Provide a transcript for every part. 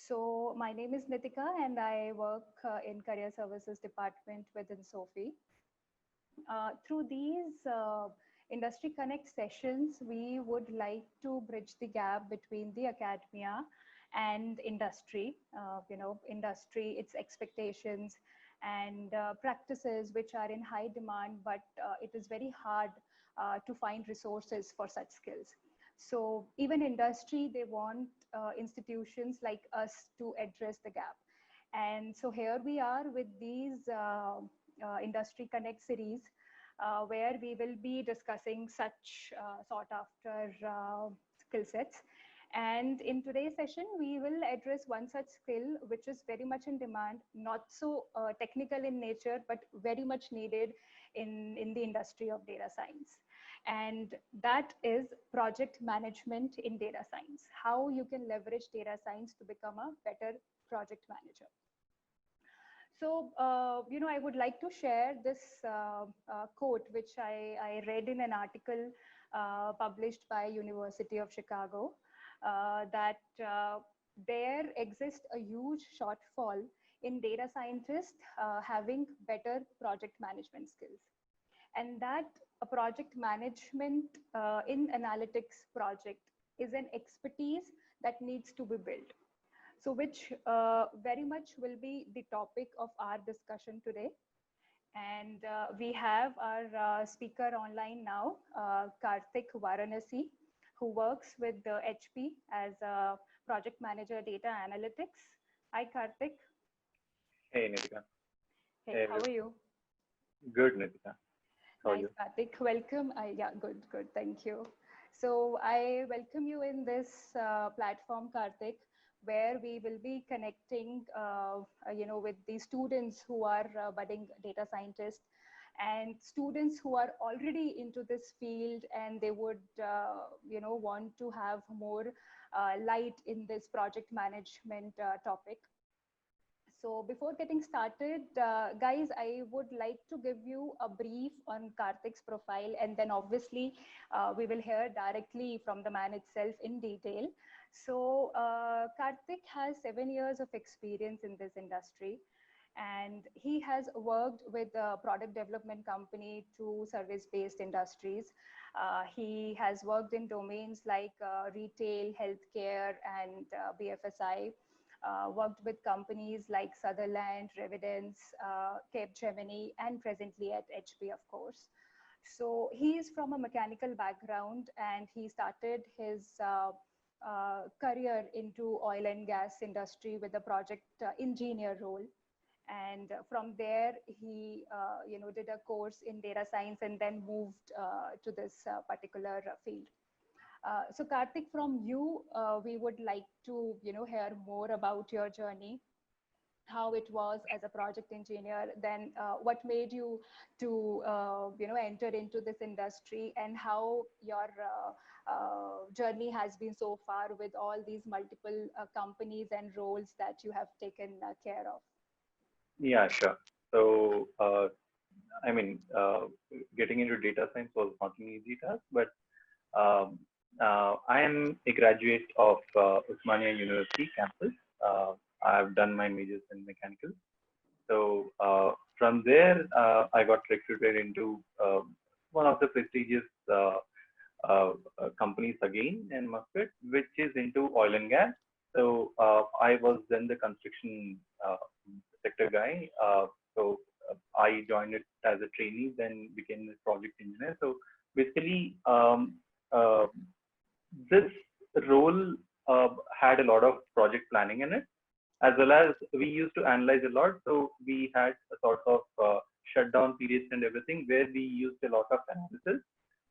So my name is Nitika and I work in Career Services Department within SOFI. Through these Industry Connect sessions, we would like to bridge the gap between the academia and industry, industry, its expectations and practices which are in high demand, but it is very hard to find resources for such skills. So even industry, they want institutions like us to address the gap. And so here we are with these Industry Connect series, where we will be discussing such sought after skill sets. And in today's session, we will address one such skill which is very much in demand, not so technical in nature, but very much needed in the industry of data science. And that is project management in data science, how you can leverage data science to become a better project manager. So, I would like to share this quote, which I read in an article published by University of Chicago, that there exists a huge shortfall in data scientists having better project management skills. And that a project management in analytics project is an expertise that needs to be built. So which very much will be the topic of our discussion today. And we have our speaker online now, Karthik Varanasi, who works with the HP as a project manager data analytics. Hi, Karthik. Hey, Nitika. Hey, how are you? Good, Nitika. How are Nice, you? Karthik. Welcome. Yeah, good, good. Thank you. So I welcome you in this platform, Karthik, where we will be connecting, with the students who are budding data scientists and students who are already into this field, and they would, want to have more light in this project management topic. So before getting started, guys, I would like to give you a brief on Karthik's profile, and then obviously we will hear directly from the man itself in detail. So Karthik has 7 years of experience in this industry, and he has worked with a product development company to service-based industries. He has worked in domains like retail, healthcare, and BFSI. Worked with companies like Sutherland, Revidence, Capgemini, and presently at HP, of course. So he is from a mechanical background, and he started his career into oil and gas industry with a project engineer role. And from there, he did a course in data science and then moved to this particular field. So Karthik, from you, we would like to, hear more about your journey, how it was as a project engineer, then what made you to, enter into this industry, and how your journey has been so far with all these multiple companies and roles that you have taken care of. Yeah, sure. So, I mean, getting into data science was not an easy task, but um, I am a graduate of Osmania University campus. I have done my majors in mechanical. So, from there, I got recruited into one of the prestigious companies again in Muscat, which is into oil and gas. So I was then the construction sector guy. I joined it as a trainee, then became a project engineer. So basically, uh, this role had a lot of project planning in it, as well as we used to analyze a lot. So we had a sort of shutdown periods and everything where we used a lot of analysis,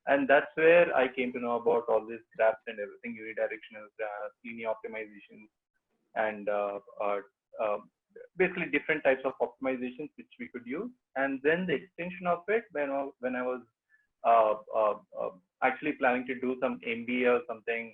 and that's where I came to know about all these graphs and everything, unidirectional graphs, linear optimizations, and uh, basically different types of optimizations which we could use. And then the extension of it, when I was uh, uh, uh, actually planning to do some MBA or something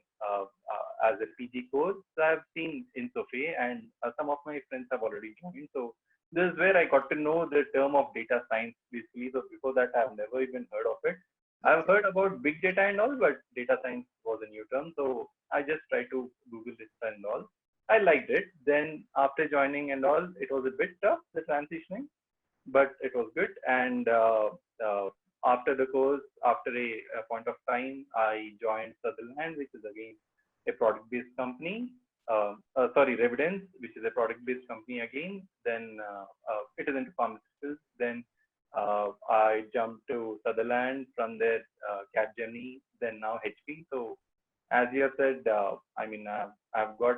as a PG course, I've seen in Sophie, and some of my friends have already joined. So this is where I got to know the term of data science basically. So before that, I've never even heard of it. I've Okay. heard about big data and all, but data science was a new term. So I just tried to Google this and all. I liked it. Then after joining and all, it was a bit tough, the transitioning, but it was good. And after the course, after a point of time, I joined Sutherland, which is again a product-based company. Sorry, Revidence, which is a product-based company again. Then it is into pharmaceuticals. Then I jumped to Sutherland, from there Capgemini, then now HP. So as you have said, I mean, I've got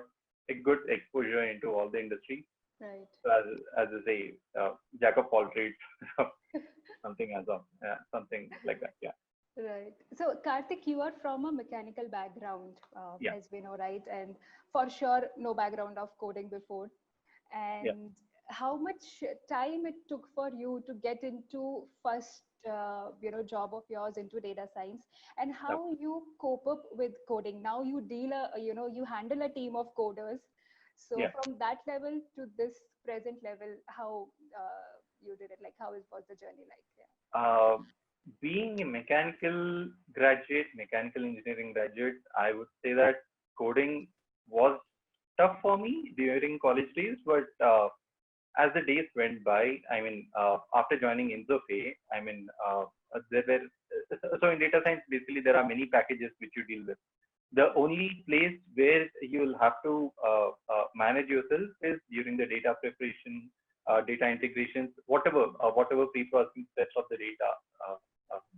a good exposure into all the industry. Right. So as I say, jack of all trades, something as of something like that. Yeah. Right. So, Karthik, you are from a mechanical background, Yeah. as we know, right? And for sure, no background of coding before. Yeah. And how much time it took for you to get into first, job of yours into data science, and Yeah. how you cope up with coding? Now you you handle a team of coders. So Yeah. from that level to this present level, how you did it? Like, was the journey like? Yeah. Uh, Being a mechanical graduate, mechanical engineering graduate, I would say that coding was tough for me during college days, but as the days went by, I mean, after joining Inzofay, I mean, there were so in data science, basically there are many packages which you deal with. The only place where you will have to manage yourself is during the data preparation, data integrations, whatever pre-processing steps of the data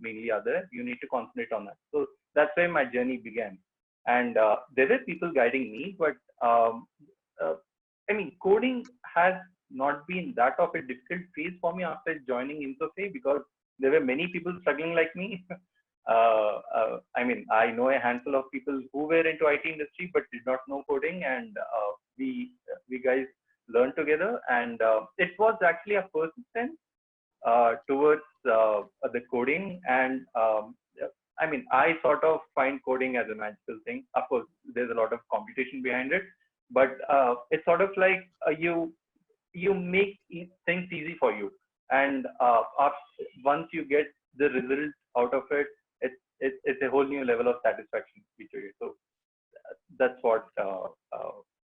mainly are there. You need to concentrate on that. So that's where my journey began, and there were people guiding me, but uh, I mean, coding has not been that of a difficult phase for me after joining Inzofay, because there were many people struggling like me. I mean, I know a handful of people who were into IT industry but did not know coding, and we guys learned together, and it was actually a persistence towards the coding, and I mean, I sort of find coding as a magical thing. Of course, there's a lot of computation behind it, but it's sort of like you make things easy for you, and once you get the result out of it, it's a whole new level of satisfaction which you get. So that's what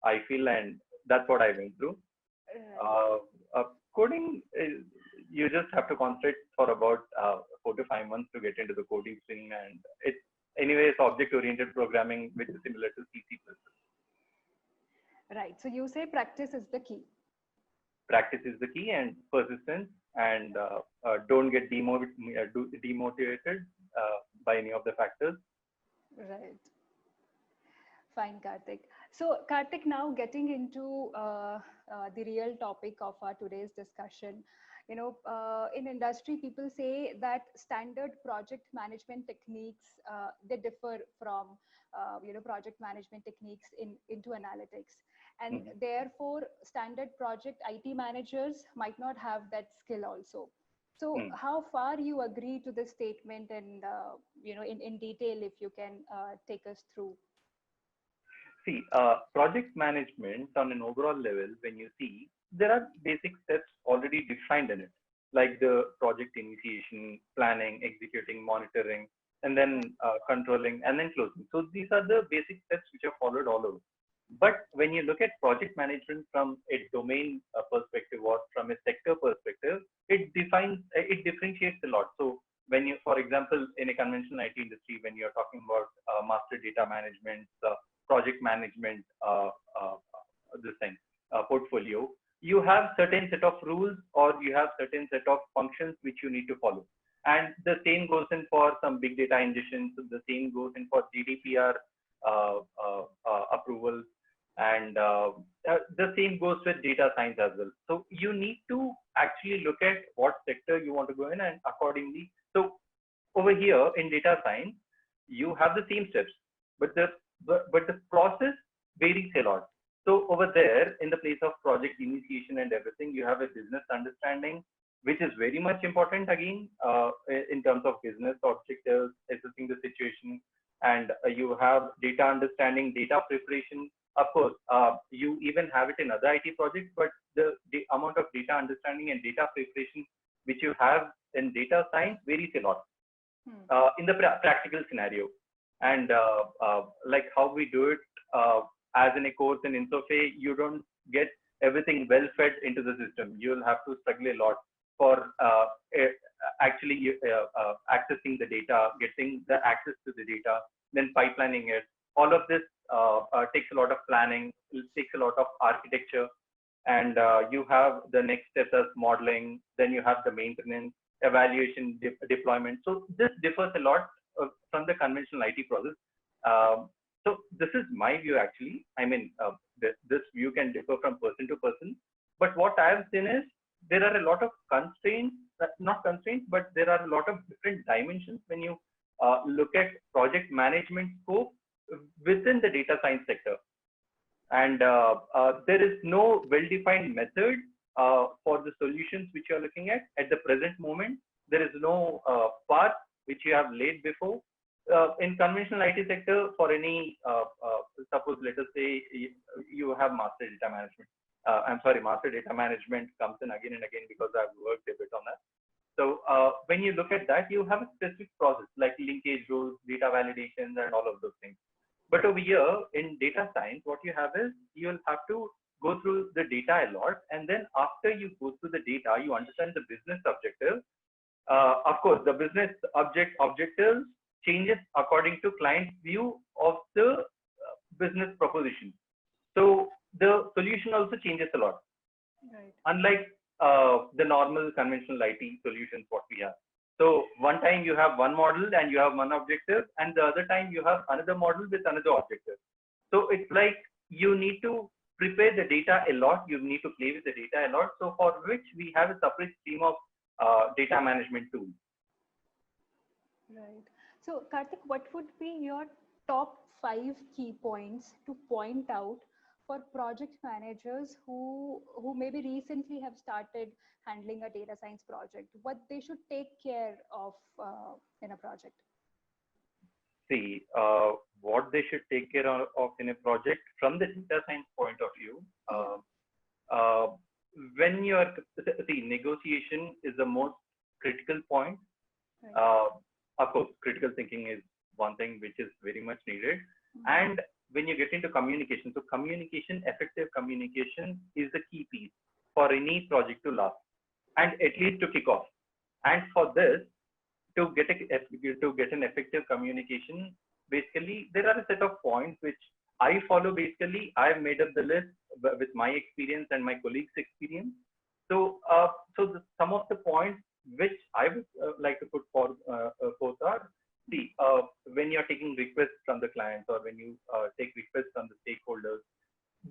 I feel, and that's what I went through. Uh, Coding is, you just have to concentrate for about 4 to 5 months to get into the coding swing, and it's anyways object-oriented programming, which is similar to C, C++. Right. So you say practice is the key. Practice is the key, and persistence, and don't get demotivated by any of the factors. Right. Fine, Karthik. So, Karthik, now getting into the real topic of our today's discussion. In industry, people say that standard project management techniques they differ from project management techniques into analytics, and Mhm. therefore standard project IT managers might not have that skill also. So, Mm. how far you agree to this statement, and in detail, if you can take us through. See, project management on an overall level, when you see, there are basic steps already defined in it, like the project initiation, planning, executing, monitoring, and then controlling, and then closing. So these are the basic steps which are followed all over. But when you look at project management from a domain perspective or from a sector perspective, it differentiates a lot. So when you, for example, in a conventional IT industry, when you're talking about master data management, project management, this thing, portfolio, you have certain set of rules or you have certain set of functions which you need to follow. And the same goes in for some big data ingestion. So the same goes in for GDPR approvals, and the same goes with data science as well. So you need to actually look at what sector you want to go in, and accordingly. So over here in data science, you have the same steps, but the process varies a lot. So over there, in the place of project initiation and everything, you have a business understanding, which is very much important again in terms of business objectives, assessing the situation, and you have data understanding, data preparation. Of course, you even have it in other IT projects, but the amount of data understanding and data preparation which you have in data science varies a lot in the practical scenario. And like how we do it, as in a course in Insofe, you don't get everything well fed into the system. You'll have to struggle a lot for actually accessing the data, getting the access to the data, then pipelining it. All of this takes a lot of planning, it takes a lot of architecture, and you have the next steps as modeling, then you have the maintenance, evaluation, deployment. So this differs a lot from the conventional IT process. So this is my view actually. I mean, this view can differ from person to person, but what I have seen is there are a lot of constraints, not constraints, but there are a lot of different dimensions when you look at project management scope within the data science sector. And there is no well-defined method for the solutions which you are looking at the present moment. There is no path which you have laid before. In conventional IT sector, for any, suppose let us say you have master data management. I'm sorry, master data management comes in again and again because I've worked a bit on that. So when you look at that, you have a specific process like linkage rules, data validations, and all of those things. But over here in data science, what you have is you'll have to go through the data a lot. And then after you go through the data, you understand the business objective. Of course, the business objectives changes according to client's view of the business proposition. So the solution also changes a lot. Right. Unlike the normal conventional IT solutions, what we have. So one time you have one model and you have one objective, and the other time you have another model with another objective. So it's like you need to prepare the data a lot. You need to play with the data a lot. So for which we have a separate stream of data management tools. Right. So Karthik, what would be your top 5 key points to point out for project managers who maybe recently have started handling a data science project, what they should take care of in a project? See, what they should take care of in a project from the data science point of view. When you are, see, negotiation is the most critical point. Right. Of course, critical thinking is one thing which is very much needed. And when you get into communication, so communication, effective communication is the key piece for any project to last and at least to kick off. And for this, to get an effective communication, basically there are a set of points which I follow. Basically, I've made up the list with my experience and my colleagues' experience. So, some of the points which I would like to put forth are, see, when you're taking requests from the clients or when you take requests from the stakeholders,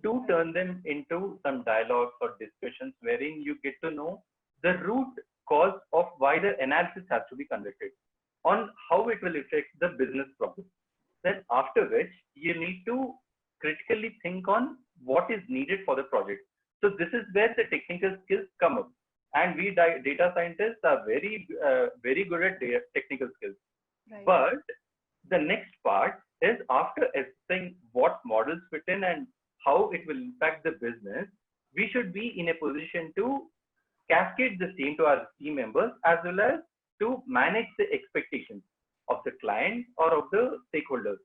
do turn them into some dialogues or discussions wherein you get to know the root cause of why the analysis has to be conducted, on how it will affect the business process. Then after which you need to critically think on what is needed for the project. So this is where the technical skills come up. And we data scientists are very good at technical skills. Right. But the next part is, after assessing what models fit in and how it will impact the business, we should be in a position to cascade the same to our team members, as well as to manage the expectations of the client or of the stakeholders.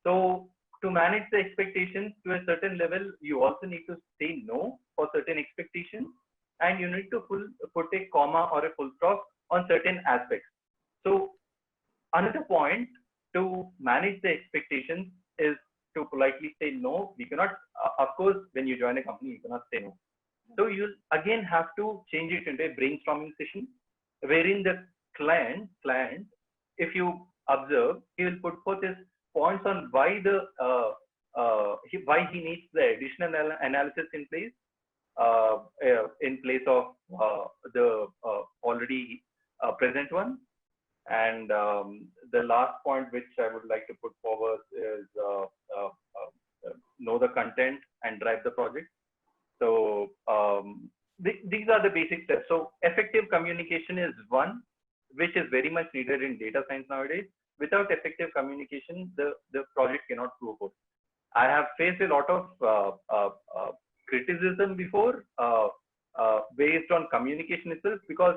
So to manage the expectations to a certain level, you also need to say no for certain expectations, and you need to put a comma or a full stop on certain aspects. So another point to manage the expectations is to politely say no. We cannot, of course, when you join a company, you cannot say no. So you again have to change it into a brainstorming session, wherein the client, if you observe, he will put forth his points on why why he needs the additional analysis in place of the already present one. And the last point which I would like to put forward is know the content and drive the project. So these are the basic steps. So effective communication is one, which is very much needed in data science nowadays. Without effective communication, the project cannot move forward. I have faced a lot of criticism before based on communication itself, because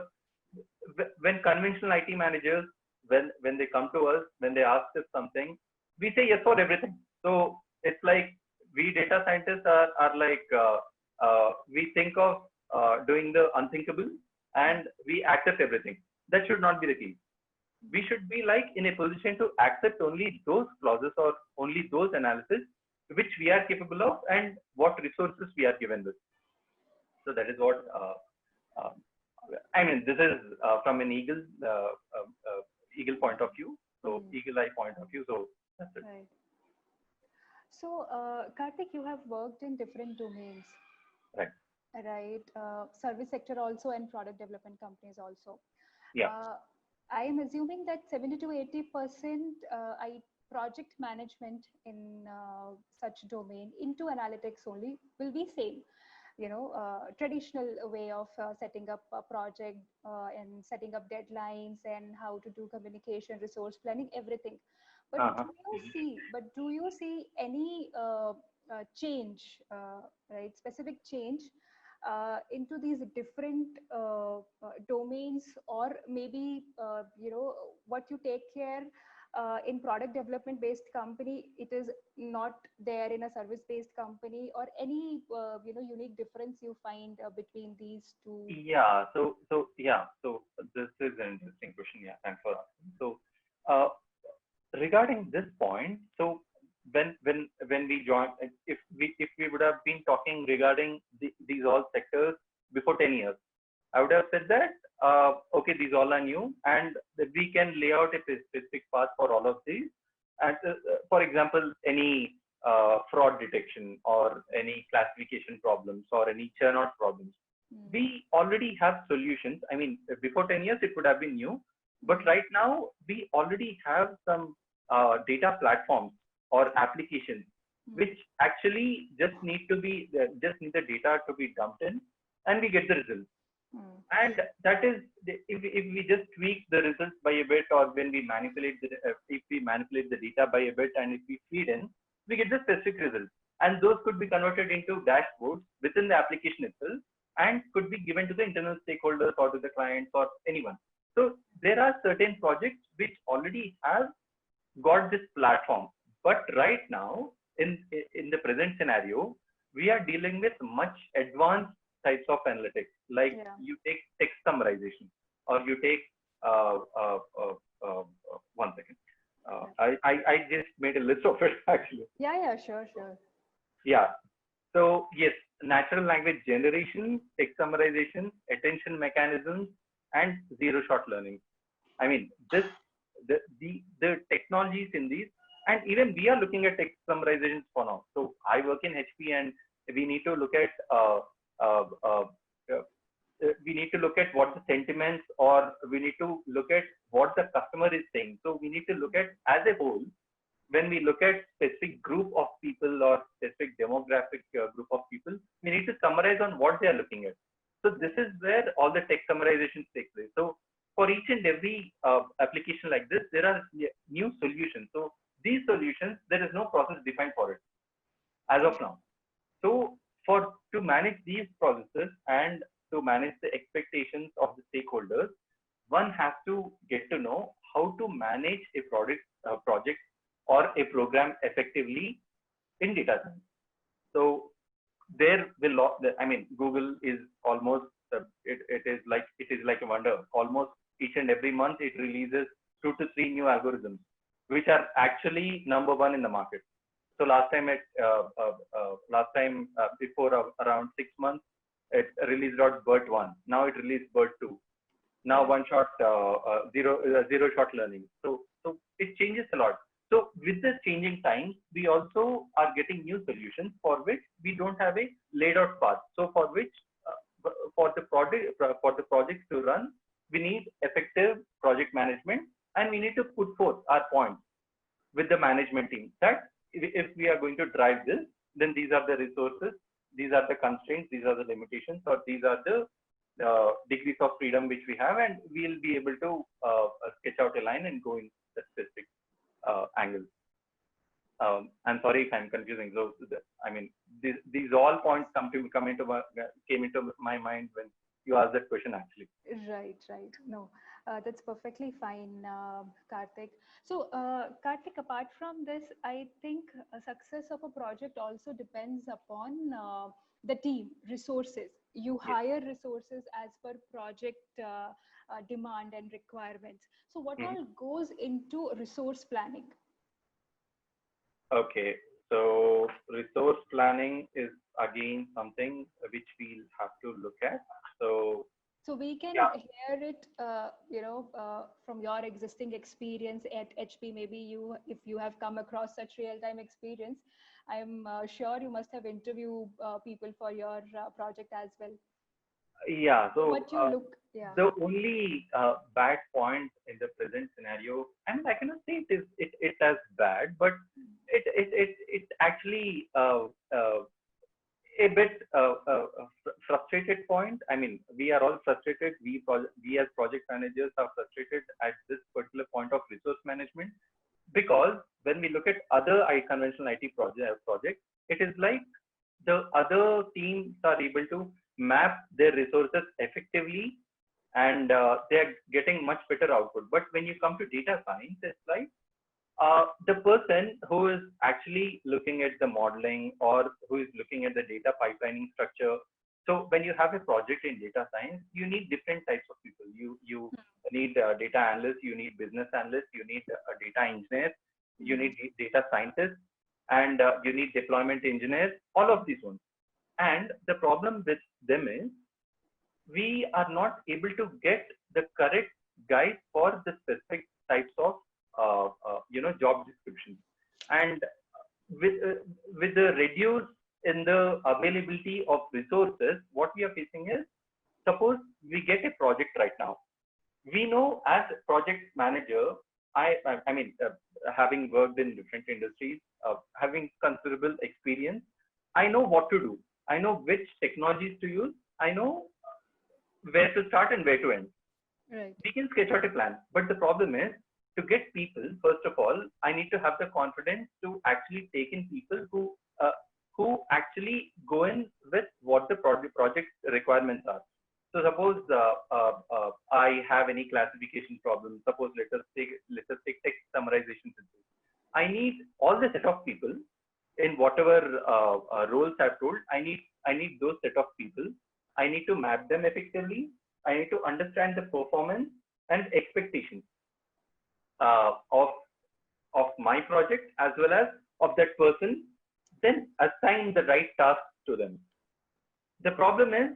when conventional IT managers, when they come to us, when they ask us something, we say yes for everything. So it's like we data scientists are like, we think of doing the unthinkable and we accept everything. That should not be the case. We should be like in a position to accept only those clauses or only those analysis which we are capable of and what resources we are given with. So that is what I mean. This is from an eagle point of view, so eagle eye point of view. So that's it. Right. So, Karthik, you have worked in different domains, Right. right? Service sector also and product development companies also. Yeah. I am assuming that 70 to 80% project management in such domain into analytics only will be same. Traditional way of setting up a project and setting up deadlines and how to do communication, resource planning, everything. But do you see any change, right? Specific change into these different domains, or maybe what you take care in product development based company, it is not there in a service based company, or any unique difference you find between these two? Yeah. So this is an interesting question. Yeah, thanks for asking. So regarding this point, so when we joined, if we would have been talking regarding these all sectors before 10 years, I would have said that okay, these all are new and we can lay out a specific path for all of these. And for example, any fraud detection or any classification problems or any churn out problems, we already have solutions. I mean, before 10 years it would have been new, but right now we already have some data platforms or applications which actually just need the data to be dumped in and we get the results. And that is, if we just tweak the results by a bit, or when we manipulate the data by a bit, and if we feed in, we get the specific results. And those could be converted into dashboards within the application itself and could be given to the internal stakeholders or to the clients or anyone. So there are certain projects which already have got this platform. But right now, in the present scenario, we are dealing with much advanced types of analytics, like you take text summarization, or you take 1 second. I just made a list of it actually. Yeah, sure. Yeah. So yes, natural language generation, text summarization, attention mechanisms, and zero-shot learning. I mean, the technologies in these, and even we are looking at text summarizations for now. So I work in HP, and we need to look at what the sentiments, or we need to look at what the customer is saying. So we need to look at as a whole. When we look at specific group of people or specific demographic group of people, we need to summarize on what they are looking at. So this is where all the text summarizations take place. So for each and every application like this, there are new solutions. So these solutions, there is no process defined for it as of now. So to manage these processes and to manage the expectations of the stakeholders, one has to get to know how to manage a project or a program effectively in data science. So Google is almost it is like a wonder. Almost each and every month it releases 2 to 3 new algorithms, which are actually number one in the market. So last time before around 6 months, it released out BERT 1. Now it released BERT 2. Now zero-shot learning. So it changes a lot. So with the changing times, we also are getting new solutions for which we don't have a laid out path. So for which for the project to run, we need effective project management, and we need to put forth our points with the management team that if we are going to drive this, then these are the resources, these are the constraints, these are the limitations, or these are the degrees of freedom which we have, and we'll be able to sketch out a line and go in the specific angle. I'm sorry if I'm confusing. So these all points came into my mind when you asked that question actually. Right. No, That's perfectly fine, Karthik. So, Karthik, apart from this, I think success of a project also depends upon the team, resources. You Yes. hire resources as per project demand and requirements. So, what Mhm. all goes into resource planning? Okay. So resource planning is again something which we'll have to look at. So So we can yeah, hear it, from your existing experience at HP. Maybe you, if you have come across such real-time experience, I'm sure you must have interviewed people for your project as well. yeah. So So what you look, yeah, the only bad point in the present scenario, and I cannot say it as bad, but it actually a bit frustrated point. I mean, we are all frustrated. We as project managers are frustrated at this particular point of resource management, because when we look at other conventional IT projects, it is like the other teams are able to map their resources effectively, and they are getting much better output. But when you come to data science, it's like the person who is actually looking at the modeling or who is looking at the data pipelining structure. So when you have a project in data science, you need different types of people. You need data analysts, you need business analysts, you need data engineers, you mm, need data scientists, and you need deployment engineers. All of these ones. And the problem with them is we are not able to get the correct guide for the specific types of job descriptions. And with with the reduce in the availability of resources, what we are facing is, suppose we get a project right now. We know as a project manager, I mean, having worked in different industries, having considerable experience, I know what to do. I know which technologies to use. I know where to start and where to end. right. We can sketch out a plan, but the problem is, to get people, first of all, I need to have the confidence to actually take in people who actually go in with what the project requirements are. So suppose I have any classification problem. Suppose let us take text summarization system. I need all the set of people in whatever roles I've told. I need those set of people. I need to map them effectively. I need to understand the performance and expectations of my project as well as of that person, then assign the right tasks to them. The problem is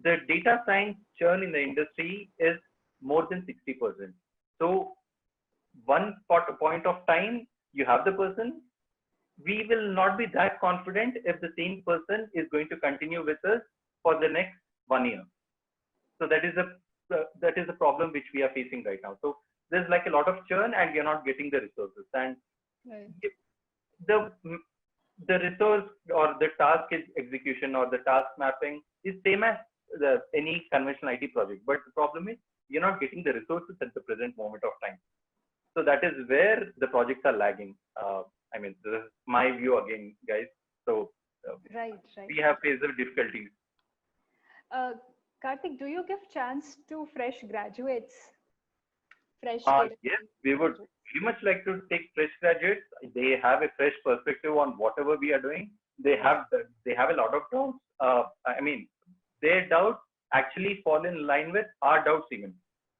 the data science churn in the industry is more than 60%. So point of time, you have the person. We will not be that confident if the same person is going to continue with us for the next 1 year. So that is a problem which we are facing right now. So there's like a lot of churn, and we are not getting the resources. And Right. the the resource or the task execution or the task mapping is same as any conventional IT project. But the problem is you're not getting the resources at the present moment of time. So that is where the projects are lagging. I mean, this is my view again, guys. So uh, Right, right. we have faced the difficulties. Uh, Karthik, do you give chance to fresh graduates, fresh data Yes, science we would graduates? very much like to take fresh graduates. They have a fresh perspective on whatever we are doing. They Right. have a lot of doubts. I mean, their doubts actually fall in line with our doubts even,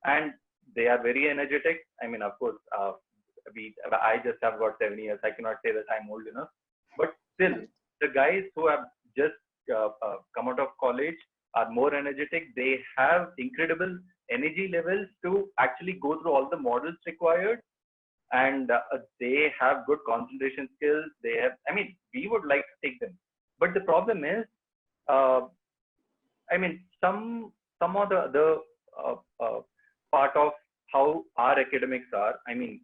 and they are very energetic. I mean, of course, I just have got 7 years. I cannot say that I'm old enough, but still, the guys who have just come out of college are more energetic. They have incredible energy levels to actually go through all the models required, and they have good concentration skills. They have, I mean, we would like to take them, but the problem is, uh, I mean, some of the uh, uh, part of how our academics are. I mean,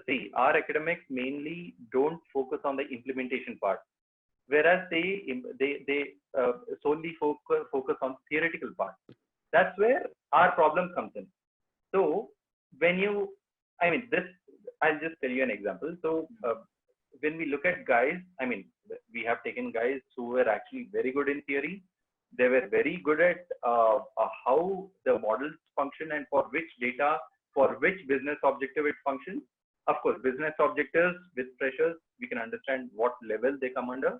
see, our academics mainly don't focus on the implementation part, whereas they solely focus on theoretical part. That's where our problem comes in. So when you, I mean, this, I'll just tell you an example. So when we look at guys, I mean, we have taken guys who were actually very good in theory. They were very good at how the models function and for which data, for which business objective it functions. Of course, business objectives with freshers, we can understand what level they come under.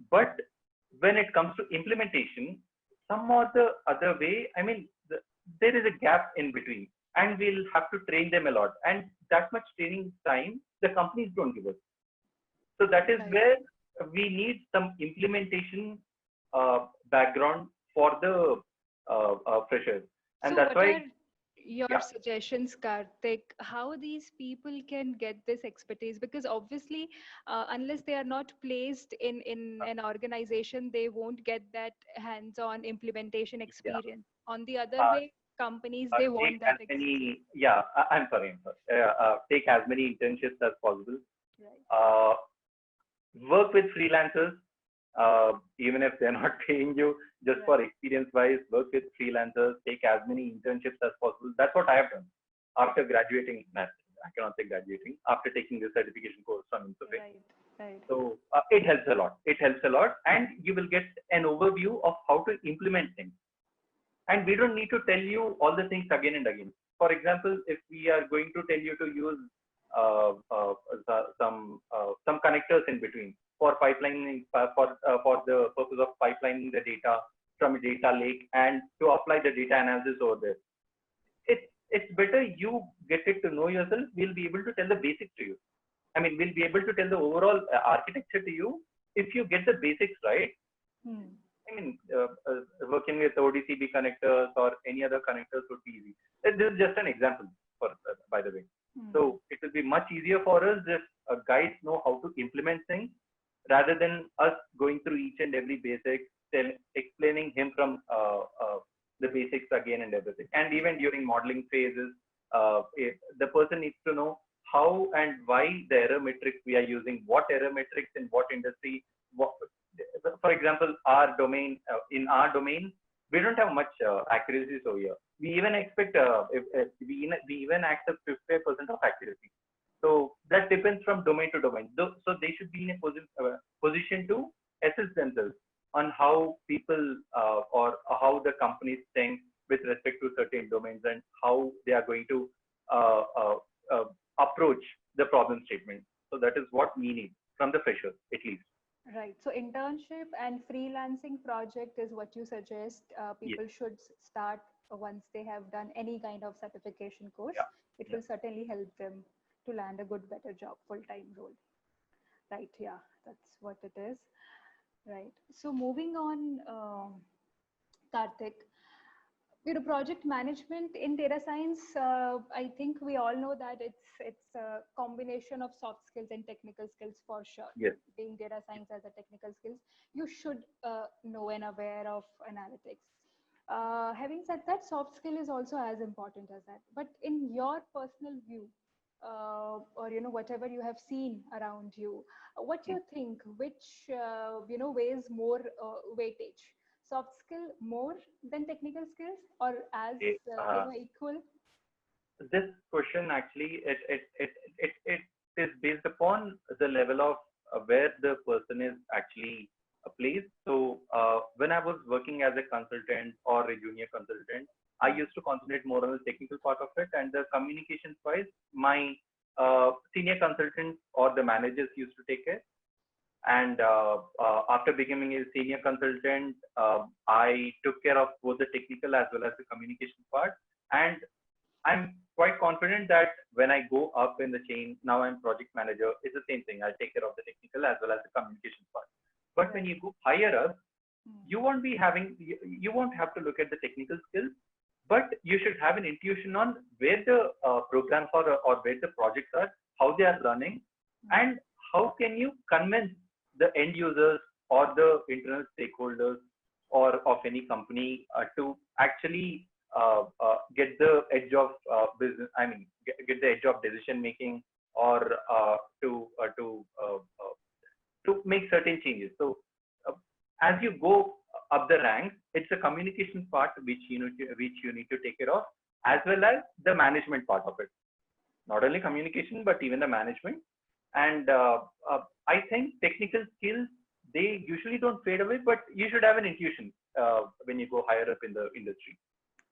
But when it comes to implementation, some or the other way, I mean, there is a gap in between, and we'll have to train them a lot. And that much training time, the companies don't give us. So that is where we need some implementation background for the freshers. And So that's what why, are your suggestions, Karthik, how these people can get this expertise? Because obviously, unless they are not placed in an organization, they won't get that hands-on implementation experience. On the other uh, way, companies, they take want as that many, I'm sorry, take as many internships as possible. right. Uh, Work with freelancers, even if they're not paying you, just for experience wise, work with freelancers, take as many internships as possible. That's what I have done after graduating. I cannot say graduating, after taking the certification course from Infosys. Right. So it helps a lot. It helps a lot, and you will get an overview of how to implement things. And we don't need to tell you all the things again and again. For example, if we are going to tell you to use some connectors in between for pipelining, for the purpose of pipelining the data from a data lake and to apply the data analysis over there, it's better you get it to know yourself. We'll be able to tell the basics to you. I mean, we'll be able to tell the overall architecture to you if you get the basics right. I mean, working with ODCB connectors or any other connectors would be easy. This is just an example, by the way. So it will be much easier for us if guys know how to implement things rather than us going through each and every basic, explaining him from the basics again and everything. And even during modeling phases, the person needs to know how and why the error metrics we are using, what error metrics in what industry. For example, our domain, in our domain, we don't have much accuracy over here. We even expect, we even accept 50% of accuracy. So that depends from domain to domain. So they should be in a position to assess themselves on how people or how the companies think with respect to certain domains and how they are going to approach the problem statement. So that is what we need from the freshers, at least. Right. So internship and freelancing project is what you suggest people should start once they have done any kind of certification course. It will certainly help them to land a good, better job, full-time role. Right. Yeah, that's what it is. Right. So moving on, Karthik, project management in data science, I think we all know that it's a combination of soft skills and technical skills for sure. Yes. Being data science as a technical skills, you should know and aware of analytics. Having said that, soft skill is also as important as that. But in your personal view, or whatever you have seen around you, what do you think? Which weighs more weightage? Soft skill more than technical skills, or as equal? This question actually it is based upon the level of where the person is actually placed. So when I was working as a consultant or a junior consultant, I used to concentrate more on the technical part of it, and the communications wise, my senior consultants or the managers used to take care. And after becoming a senior consultant, I took care of both the technical as well as the communication part. And I'm quite confident that when I go up in the chain, now I'm project manager, it's the same thing. I take care of the technical as well as the communication part. But when you go higher up, you won't have to look at the technical skills, but you should have an intuition on where the programs are or where the projects are, how they are running, and how can you convince the end users or the internal stakeholders or of any company to actually get the edge of business. I mean, get the edge of decision making or to make certain changes. So as you go up the ranks, it's a communication part which you need to take care of, as well as the management part of it. Not only communication, but even the management. And I think technical skills, they usually don't fade away, but you should have an intuition. when you go higher up in the industry.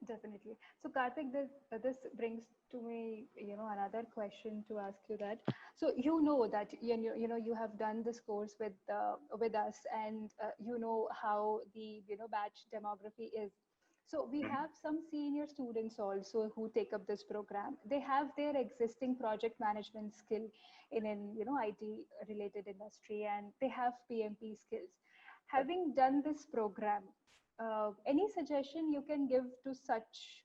Definitely. So Karthik, this brings to me, another question to ask you that. So you know that you have done this course with us, and you know how the batch demography is. So we Mhm. have some senior students also who take up this program. They have their existing project management skill in IT related industry, and they have PMP skills. Having done this program, any suggestion you can give to such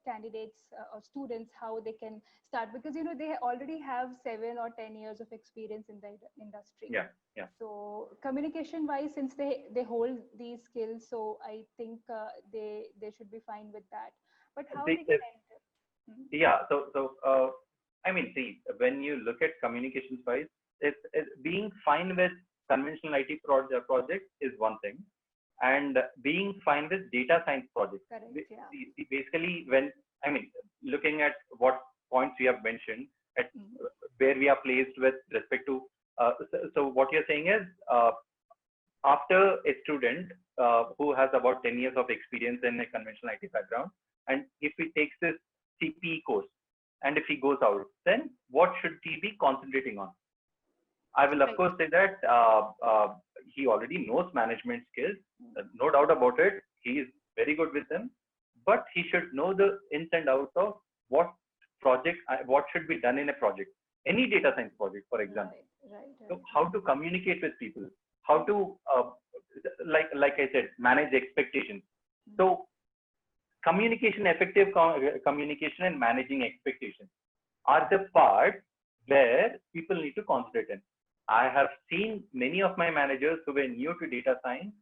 candidates or students how they can start, because they already have 7 or 10 years of experience in the industry. Yeah, yeah. So communication wise, since they hold these skills, so I think they should be fine with that. But how The, they can enter? Mhm. yeah. I mean, see, when you look at communications wise, it's being fine with conventional IT project is one thing, and being fine with data science projects. Correct, yeah. Basically, when I mean, looking at what points we have mentioned, at Mhm. where we are placed with respect to. So what you're saying is, after a student who has about 10 years of experience in a conventional IT background, and if he takes this CPE course, and if he goes out, then what should he be concentrating on? I will of Right. course say that he already knows management skills, Mhm. no doubt about it. He is very good with them, but he should know the ins and outs of what what should be done in a project, any data science project, for example. Right, right, So right, how right. to communicate with people, how to like I said, manage expectations. Mhm. So communication, effective communication, and managing expectations are the parts where people need to concentrate in. I have seen many of my managers who were new to data science,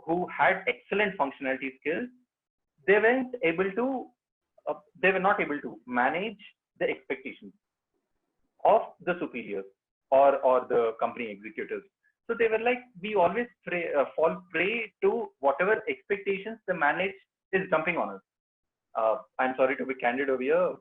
who had excellent functionality skills. They weren't able to, they were not able to manage the expectations of the superiors or the company executives. So they were like, we always fall prey to whatever expectations the manage is dumping on us. I'm sorry to be candid over here,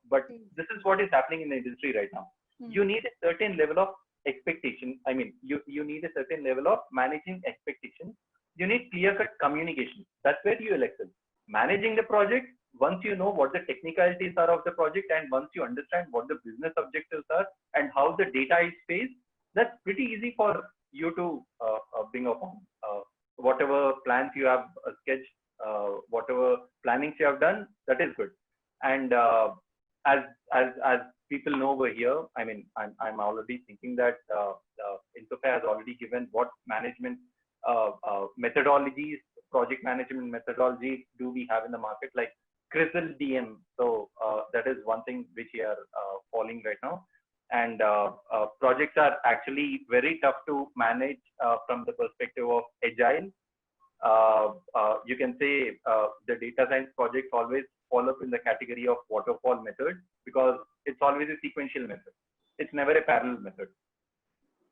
but Please. this is what is happening in the industry right now. You Mhm. need a certain level of expectation. I mean, you need a certain level of managing expectations. You need clear-cut communication. That's where you will excel. Managing the project, once you know what the technicalities are of the project, and once you understand what the business objectives are and how the data is faced, that's pretty easy for you to bring upon. Whatever plans you have sketched, whatever plannings you have done, that is good. And as as people know over here, I mean, I'm already thinking that Infosys has already given what management methodologies, project management methodologies do we have in the market, like CRISIL DM. So that is one thing which we are following right now. And projects are actually very tough to manage from the perspective of agile. You can say the data science projects always fall up in the category of waterfall method, because it's always a sequential method. It's never a parallel method.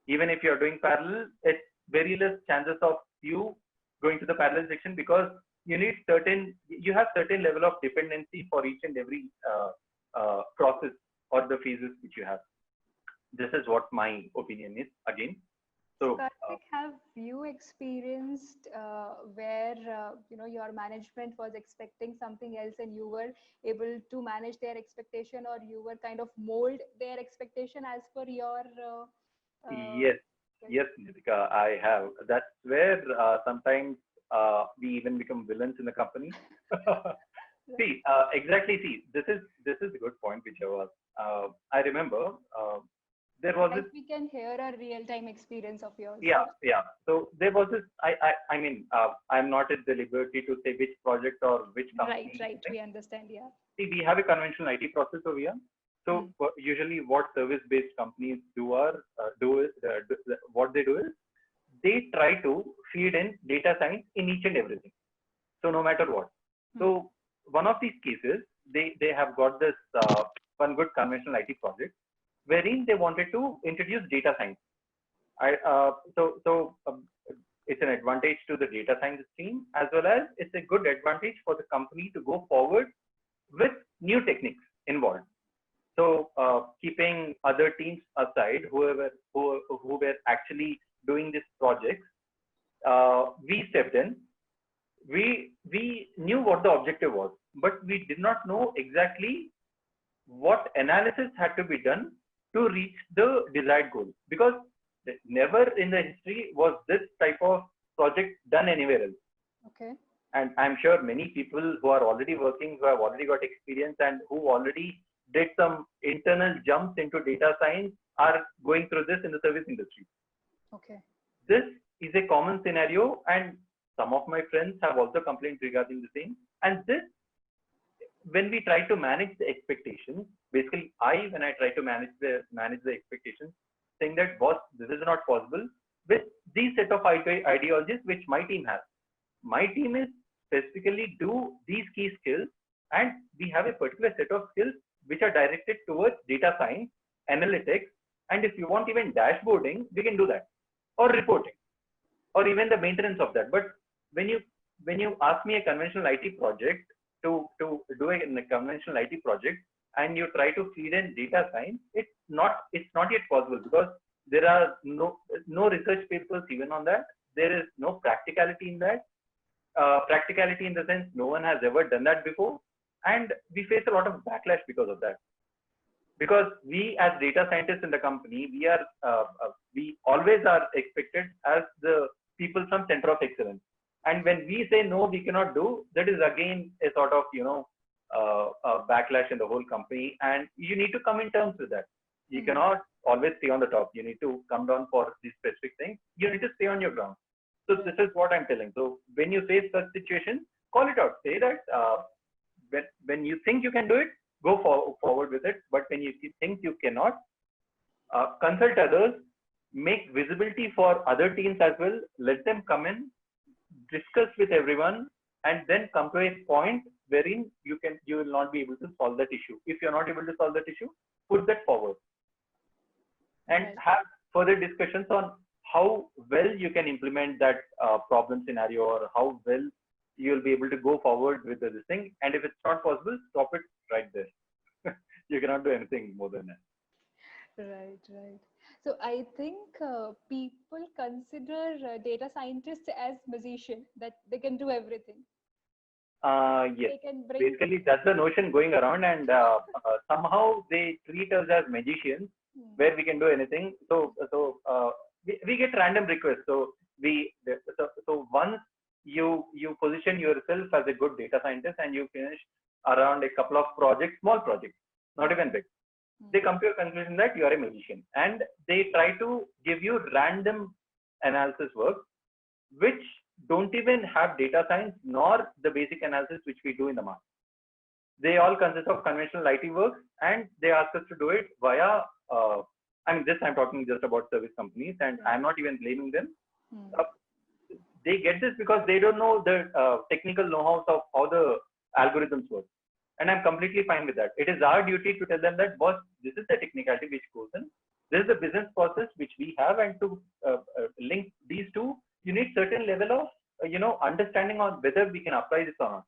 Even if you're doing parallel, it's very less chances of you going to the parallel section, because you have certain level of dependency for each and every process or the phases which you have. This is what my opinion is again. So So Karthik, have you experienced where your management was expecting something else and you were able to manage their expectation, or you were kind of mold their expectation as per your uh, yes, yes, Nitika, I have. That's where sometimes we even become villains in the company. See, exactly. See, this is a good point which I was. I remember there was this. like we can hear a real time experience of yours. Yeah, Yeah. yeah. So there was this. I mean, I'm not at the liberty to say which project or which Right, company. right. We understand. Yeah. See, we have a conventional IT process over here. So Mm. usually, what service-based companies do is what they do is they try to feed in data science in each and everything. So no matter what. Mm. So one of these cases, they have got this one good conventional IT project wherein they wanted to introduce data science. It's an advantage to the data science team, as well as it's a good advantage for the company to go forward with new techniques involved. So keeping other teams aside, who were actually doing this project, we stepped in we knew what the objective was, but we did not know exactly what analysis had to be done to reach the desired goal, because never in the history was this type of project done anywhere else. Okay. And I'm sure many people who are already working, who have already got experience and who already did some internal jumps into data science are going through this in the service industry. Okay. This is a common scenario, and some of my friends have also complained regarding the same. And this, when we try to manage the expectations, basically when I try to manage the expectations, saying that boss, this is not possible with these set of ideologies which my team has. My team is specifically do these key skills, and we have a particular set of skills which are directed towards data science, analytics, and if you want even dashboarding, we can do that, or reporting, or even the maintenance of that. But when you ask me a conventional IT project to do a conventional IT project, and you try to feed in data science, it's not yet possible, because there are no research papers even on that. There is no practicality in that. Practicality in the sense no one has ever done that before, and we face a lot of backlash because of that. Because we as data scientists in the company, we always are expected as the people from center of excellence. And when we say no, we cannot do, that is again a sort of a backlash in the whole company, and you need to come in terms with that. You cannot always stay on the top. You need to come down for these specific things. You need to stay on your ground. So this is what I'm telling. So when you face such situations, call it out. Say that when you think you can do it, go forward with it. But when you think you cannot, consult others, make visibility for other teams as well. Let them come in, discuss with everyone, and then come to a point wherein you will not be able to solve that issue. If you're not able to solve that issue, put that forward and have further discussions on how well you can implement that problem scenario, or how well you'll be able to go forward with this thing. And if it's not possible, stop it right there. You cannot do anything more than that. Right. So I think people consider data scientists as magician, that they can do everything. Yes. Basically, that's the notion going around, and somehow they treat us as magicians, where we can do anything. So we get random requests. So once you position yourself as a good data scientist and you finish around a couple of projects, small projects, not even big, they come to a conclusion that you are a magician, and they try to give you random analysis work which don't even have data science nor the basic analysis which we do in the market. They all consist of conventional IT work, and they ask us to do it via I'm talking just about service companies, and I'm not even blaming them. They get this because they don't know the technical know-how of how the algorithms work. And I'm completely fine with that. It is our duty to tell them that, boss, this is the technicality which goes in. This is the business process which we have, and to link these two, you need certain level of understanding on whether we can apply this or not.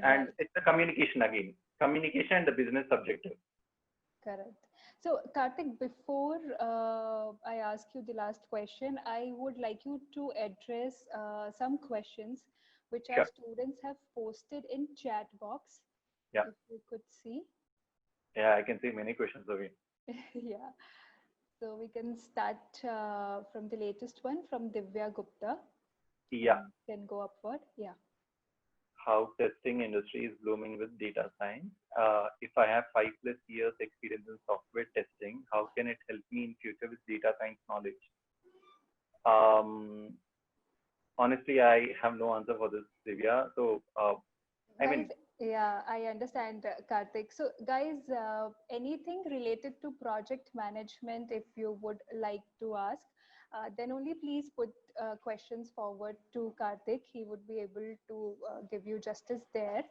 Right. And it's the communication again, communication and the business objective. Correct. So Karthik, before I ask you the last question, I would like you to address some questions which our students have posted in chat box. Yeah. If you could see. Yeah, I can see many questions of it. Yeah. So we can start from the latest one from Divya Gupta. Yeah. Can go upward. Yeah. How testing industry is blooming with data science. If I have 5+ years experience in software testing, how can it help me in future with data science knowledge? Honestly, I have no answer for this, Divya. So, yeah, I understand, Karthik. So guys, anything related to project management, if you would like to ask, then only please put questions forward to Karthik. He would be able to give you justice there.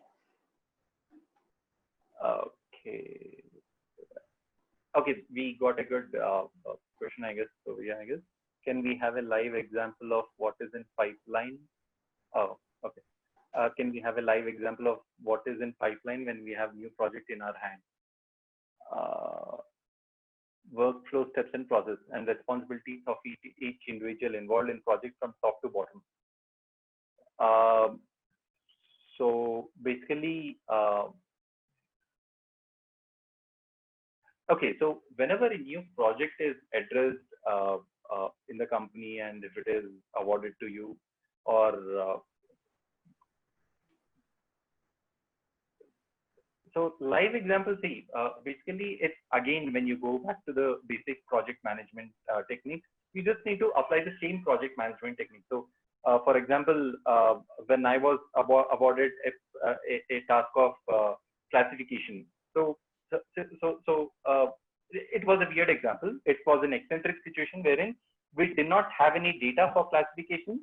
Okay, we got a good question, I guess. So yeah, I guess, can we have a live example of what is in pipeline? Oh, okay. Can we have a live example of what is in pipeline when we have new project in our hand? Workflow steps and process and responsibilities of each individual involved in project from top to bottom. Um, so basically, okay, so whenever a new project is addressed in the company, and if it is awarded to you, or so live example, see, basically it's again, when you go back to the basic project management techniques, you just need to apply the same project management technique. So for example, when I was awarded a task of classification, so it was a weird example. It was an eccentric situation wherein we did not have any data for classification.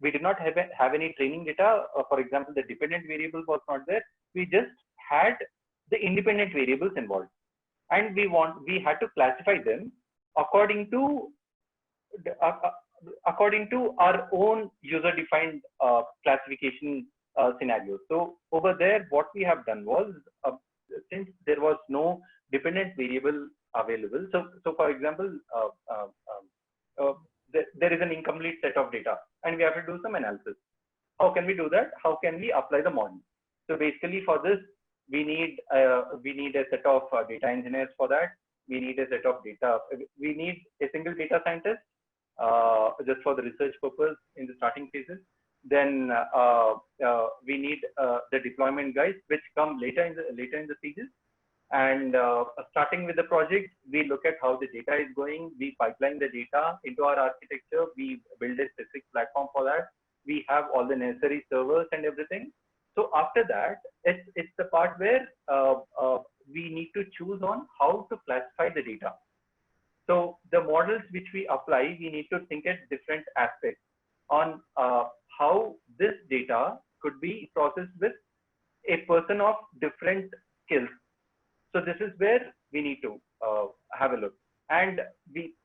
We did not have any training data. For example, the dependent variable was not there. We just had the independent variables involved, and we had to classify them according to uh, uh, according to our own user defined classification scenario. So over there, what we have done was, since there was no dependent variable available, so for example, there is an incomplete set of data and we have to do some analysis. How can we do that? How can we apply the model? So basically for this, we need a set of data engineers for that. We need a set of data. We need a single data scientist just for the research purpose in the starting phases. Then we need the deployment guys, which come later in the stages. And starting with the project, we look at how the data is going. We pipeline the data into our architecture. We build a specific platform for that. We have all the necessary servers and everything. So after that, it's the part where we need to choose on how to classify the data. So the models which we apply, we need to think at different aspects on how this data could be processed with a person of different skills. So this is where we need to have a look. And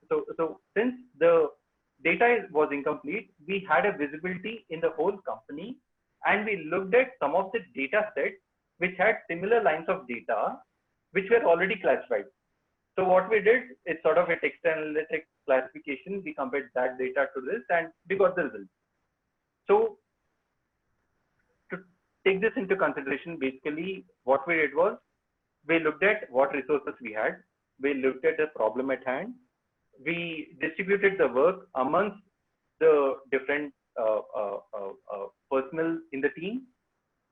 so since the data was incomplete, we had a visibility in the whole company, and we looked at some of the data sets which had similar lines of data which were already classified. So what we did is sort of a text analytics classification. We compared that data to this and we got the result. So to take this into consideration, basically what we did was, we looked at what resources we had. We looked at the problem at hand. We distributed the work amongst the different personnel in the team.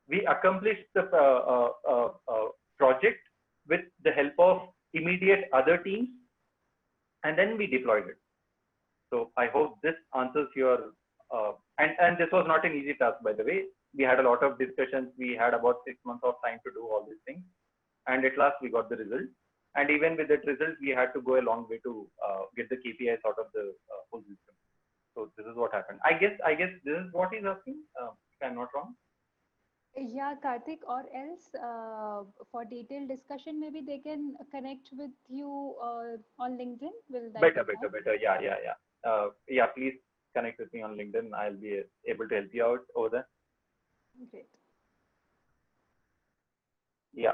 We accomplished the project with the help of immediate other teams, and then we deployed it. So I hope this answers your, and this was not an easy task, by the way. We had a lot of discussions. We had about 6 months of time to do all these things. And at last we got the result. And even with that result, we had to go a long way to get the KPIs out of the whole system. So this is what happened. I guess this is what he's asking, if I'm not wrong. Yeah, Karthik, or else for detailed discussion, maybe they can connect with you on LinkedIn. Will that Better. be fine? Yeah, please connect with me on LinkedIn. I'll be able to help you out over there. Great. Yeah.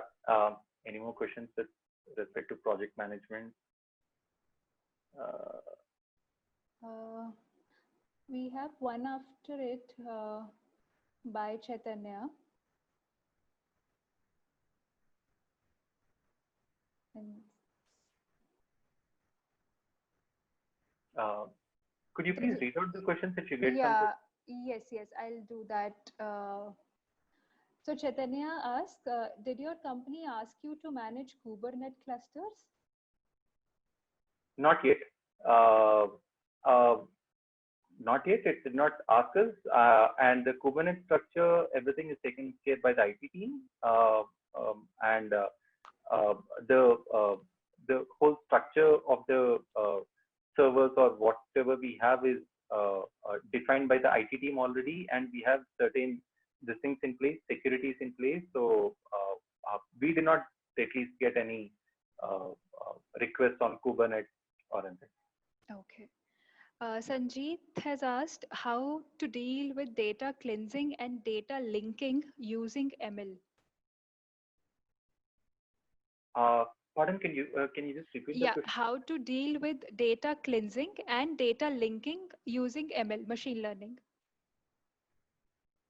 Any more questions with respect to project management? We have one after it by Chaitanya. And could you please read out the questions if you get some? Yes, I'll do that. So Chaitanya asked, did your company ask you to manage Kubernetes clusters? Not yet. Not yet. It did not ask us. And the Kubernetes structure, everything is taken care by the IT team. And the whole structure of the servers or whatever we have is defined by the IT team already, and we have certain things in place, securities in place. So we did not at least get any requests on Kubernetes or anything. Okay. Sanjeet has asked how to deal with data cleansing and data linking using ML. Pardon, can you just repeat the question? How to deal with data cleansing and data linking using ML, machine learning.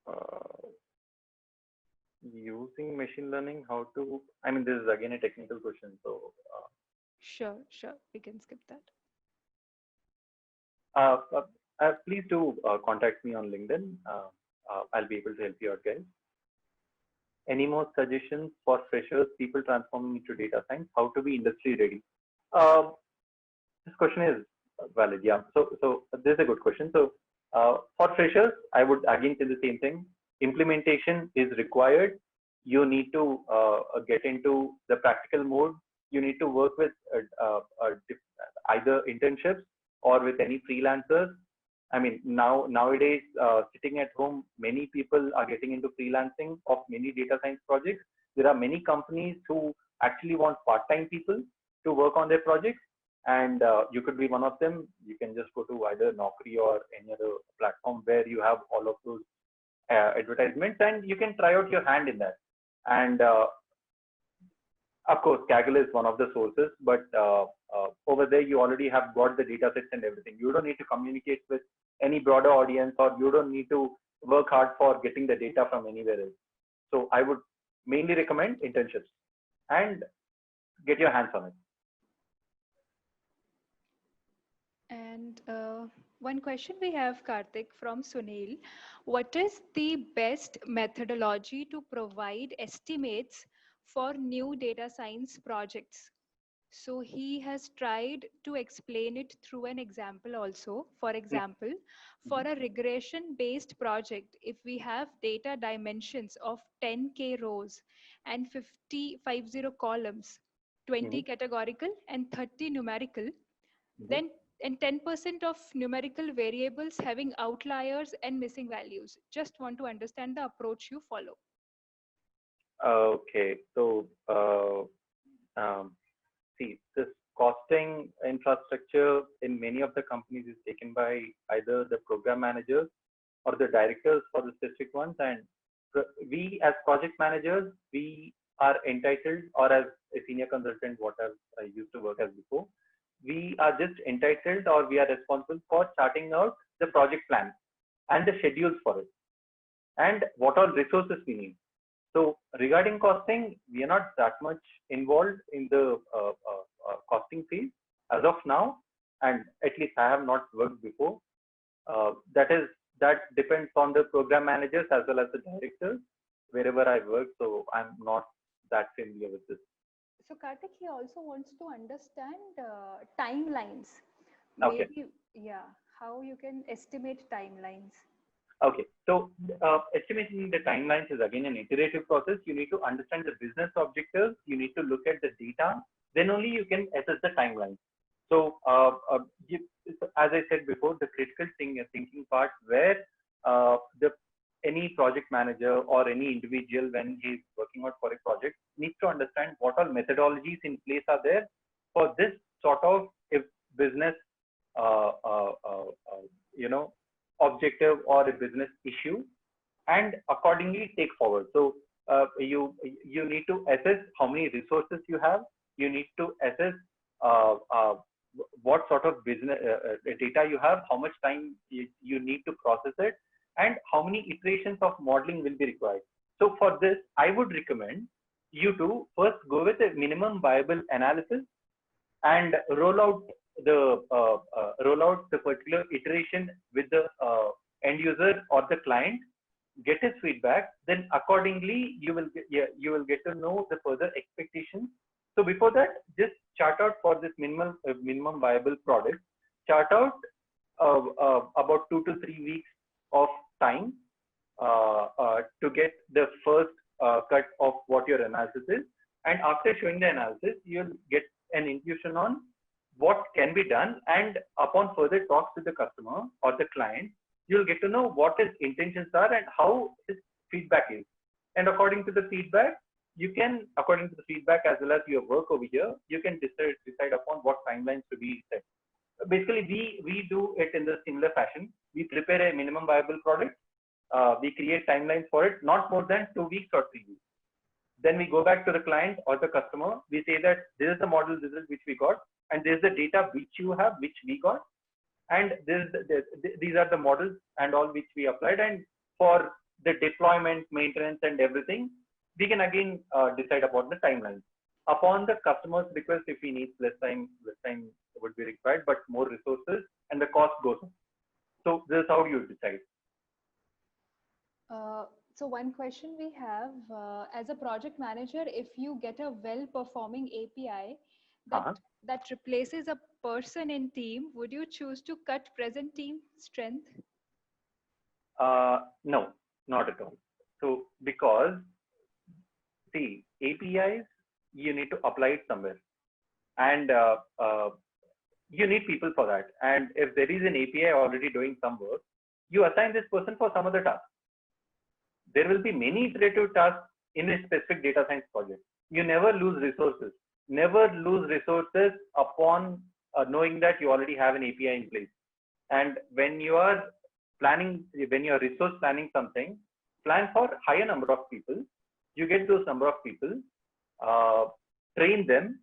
Uh, Using machine learning, how to, I mean, this is again a technical question. So, Sure, sure. We can skip that. please do contact me on LinkedIn. I'll be able to help you out, guys. Any more suggestions for freshers, people transforming into data science? How to be industry ready? Um, this question is valid. Yeah. So this is a good question. So for freshers, I would again say the same thing. Implementation is required. You need to get into the practical mode. You need to work with either internships or with any freelancers. I mean, nowadays, sitting at home, many people are getting into freelancing of many data science projects. There are many companies who actually want part-time people to work on their projects, and you could be one of them. You can just go to either Naukri or any other platform where you have all of those advertisements, and you can try out your hand in that. And of course, Kaggle is one of the sources, but over there you already have got the data sets and everything. You don't need to communicate with any broader audience, or you don't need to work hard for getting the data from anywhere else. So I would mainly recommend internships and get your hands on it. And one question we have, Karthik, from Sunil. What is the best methodology to provide estimates for new data science projects? So he has tried to explain it through an example also. For example, for a regression based project, if we have data dimensions of 10K rows and 50 columns, 20 Mm-hmm. categorical and 30 numerical, Mm-hmm. then and 10% of numerical variables having outliers and missing values. Just want to understand the approach you follow. Okay, so see, this costing infrastructure in many of the companies is taken by either the program managers or the directors for the specific ones. And we as project managers, we are entitled, or as a senior consultant, what I used to work as before, we are just entitled, or we are responsible for charting out the project plan and the schedules for it and what all resources we need. So regarding costing, we are not that much involved in the costing phase as of now, and at least I have not worked before. That depends on the program managers as well as the directors wherever I work. So I'm not that familiar with this. So Karthik, he also wants to understand timelines. Okay. Maybe, yeah, how you can estimate timelines. Okay. So estimating the timelines is again an iterative process. You need to understand the business objectives. You need to look at the data. Then only you can assess the timeline. So as I said before, the critical thinking part where any project manager or any individual, when he's working out for a project, needs to understand what all methodologies in place are there for this sort of business, objective or a business issue, and accordingly take forward. So you need to assess how many resources you have. You need to assess what sort of business data you have, how much time you need to process it, and how many iterations of modeling will be required. So for this, I would recommend you to first go with a minimum viable analysis and roll out the particular iteration with the end user or the client, get his feedback, then accordingly you will get to know the further expectations. So before that, just chart out for this minimum viable product, chart out about 2 to 3 weeks of time to get the first cut of what your analysis is. And after showing the analysis, you'll get an intuition on what can be done, and upon further talks with the customer or the client, you'll get to know what his intentions are and how his feedback is. And according to the feedback, according to the feedback as well as your work over here, you can decide upon what timelines to be set. Basically, we do it in the similar fashion. We prepare a minimum viable product. We create timelines for it, not more than 2 weeks or 3 weeks. Then we go back to the client or the customer. We say that this is the model result which we got, and this is the data which you have, which we got, and these are the models and all which we applied. And for the deployment, maintenance, and everything, we can again decide about the timeline. Upon the customer's request, if he needs less time would be required, but more resources, and the cost goes up. So this is how you decide. So one question we have, as a project manager, if you get a well-performing API that replaces a person in team, would you choose to cut present team strength? No, not at all. So because see, APIs, you need to apply it somewhere, and you need people for that. And if there is an API already doing some work, you assign this person for some other task. There will be many iterative tasks in a specific data science project. You never lose resources. Never lose resources upon knowing that you already have an API in place. And when you are planning, when you are resource planning something, plan for higher number of people. You get those number of people, train them.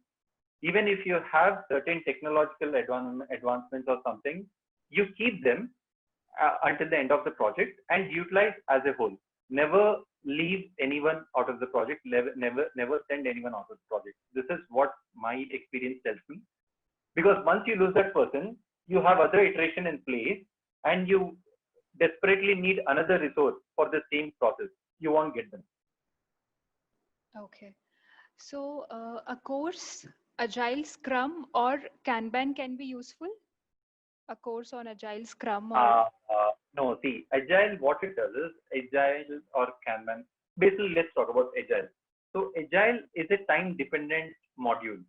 Even if you have certain technological advancements or something, you keep them until the end of the project and utilize as a whole. Never leave anyone out of the project. Never send anyone out of the project. This is what my experience tells me. Because once you lose that person, you have other iteration in place, and you desperately need another resource for the same process. You won't get them. Okay. So a course, Agile, Scrum, or Kanban can be useful? A course on Agile, Scrum, or no, see, Agile, what it does is, Agile or Kanban, basically let's talk about Agile. So Agile is a time dependent module.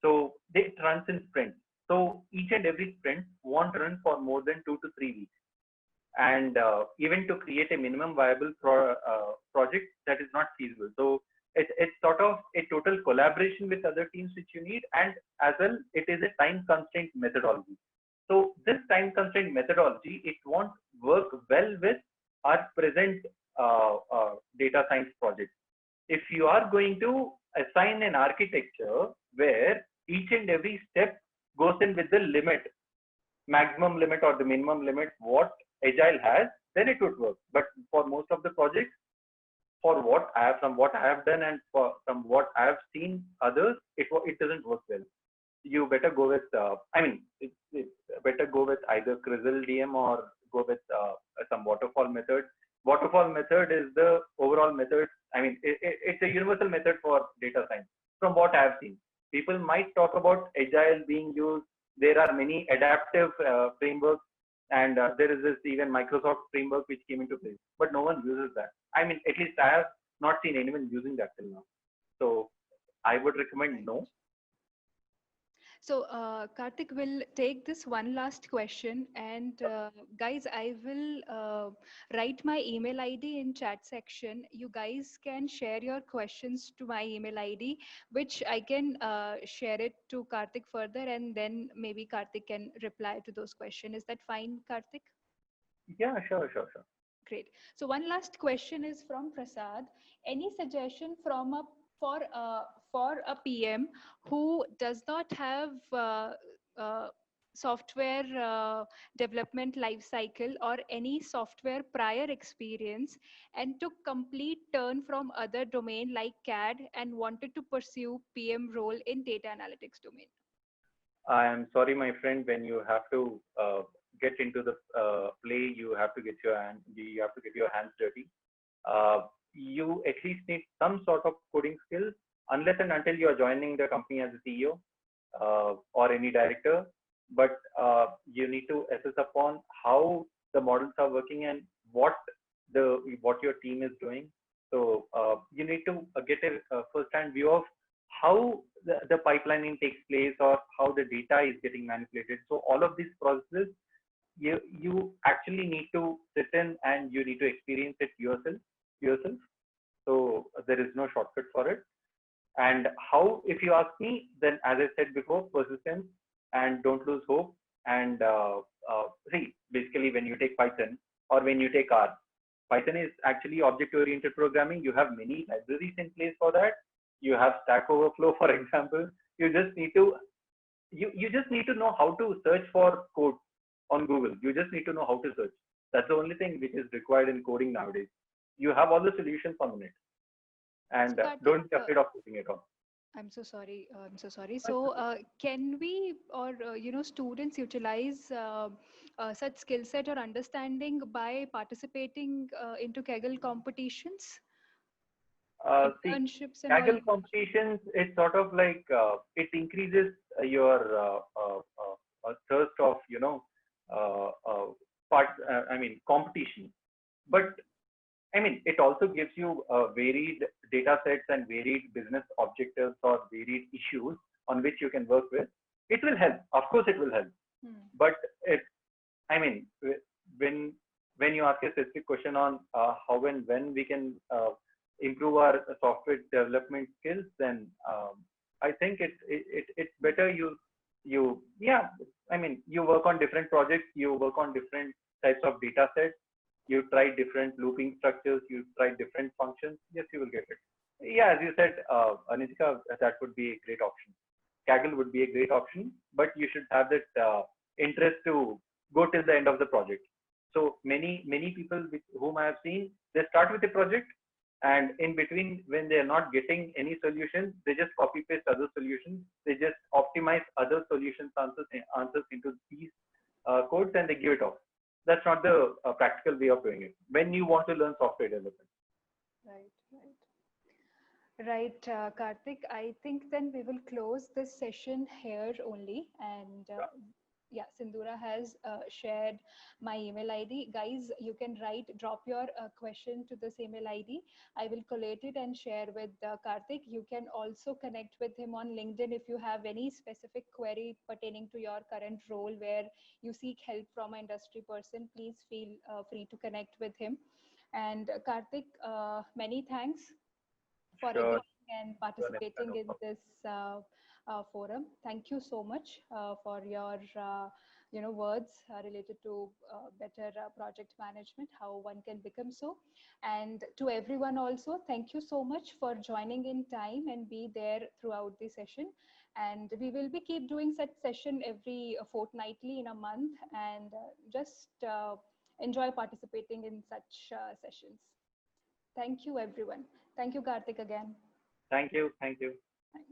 So it runs in sprints. So each and every sprint won't run for more than 2 to 3 weeks. And even to create a minimum viable project, that is not feasible. So it's sort of a total collaboration with other teams which you need, and as well, it is a time constraint methodology. So this time constraint methodology, it won't work well with our present data science project. If you are going to assign an architecture where each and every step goes in with the limit, maximum limit or the minimum limit, what Agile has, then it would work. But for most of the projects, from what I have done and from what I have seen others, it doesn't work well. You better go with, it's better go with either Crizzle DM or go with some waterfall method. Waterfall method is the overall method. It's a universal method for data science. From what I have seen, people might talk about Agile being used. There are many adaptive frameworks, and there is this even Microsoft framework which came into place, but no one uses that. At least I have not seen anyone using that till now. So I would recommend no. So Karthik will take this one last question, and guys, I will write my email ID in chat section. You guys can share your questions to my email ID, which I can share it to Karthik further, and then maybe Karthik can reply to those questions. Is that fine, Karthik? Yeah, sure. Great. So one last question is from Prasad. Any suggestion from for a PM who does not have software development life cycle or any software prior experience, and took complete turn from other domain like CAD and wanted to pursue PM role in data analytics domain? I am sorry, my friend, when you have to get into the play, you have to get your hands dirty. You at least need some sort of coding skills, unless and until you are joining the company as a CEO or any director. But you need to assess upon how the models are working and what your team is doing. So you need to get a first-hand view of how the pipelining takes place or how the data is getting manipulated. So all of these processes, you actually need to sit in and you need to experience it yourself. So there is no shortcut for it. And how, if you ask me, then as I said before, persistence and don't lose hope. And see, basically when you take Python or when you take R, Python is actually object-oriented programming. You have many libraries in place for that. You have Stack Overflow, for example. You just need to know how to search for code on Google. You just need to know how to search. That's the only thing which is required in coding nowadays. You have all the solutions on the net, So and Karthik, don't be afraid of putting it on. I'm so sorry. I'm so sorry. So, can we or students utilize such skill set or understanding by participating into Kaggle competitions, See, internships, and all? Kaggle competitions, it's sort of like it increases your thirst of, uh, uh, I mean, competition. But I mean, it also gives you varied data sets and varied business objectives or varied issues on which you can work with. It will help. Of course, it will help. Hmm. But it, I mean, when when you ask a specific question on how and when we can improve our software development skills, then I think it's better yeah. I mean, you work on different projects, you work on different types of data sets, you try different looping structures, you try different functions. Yes, you will get it. Yeah, as you said, Anitika, that would be a great option. Kaggle would be a great option, but you should have that interest to go till the end of the project. So many people with whom I have seen, they start with a project, and in between, when they are not getting any solutions, they just copy paste other solutions. They just optimize other solutions answers into these codes, and they give it off. That's not the practical way of doing it. When you want to learn software development. Right, right, Karthik. I think then we will close this session here only, and yeah, Sindhura has shared my email ID. Guys, you can drop your question to this email ID. I will collate it and share with Karthik. You can also connect with him on LinkedIn if you have any specific query pertaining to your current role where you seek help from an industry person. Please feel free to connect with him. And Karthik, many thanks for Sure. agreeing and Sure, Nitika, participating no in problem. this forum. Thank you so much for your words related to better project management, how one can become so. And to everyone also, thank you so much for joining in time and be there throughout the session. And we will be keep doing such session every fortnightly in a month, and just enjoy participating in such sessions. Thank you, everyone. Thank you, Karthik, again. Thank you. Thank you. Thanks.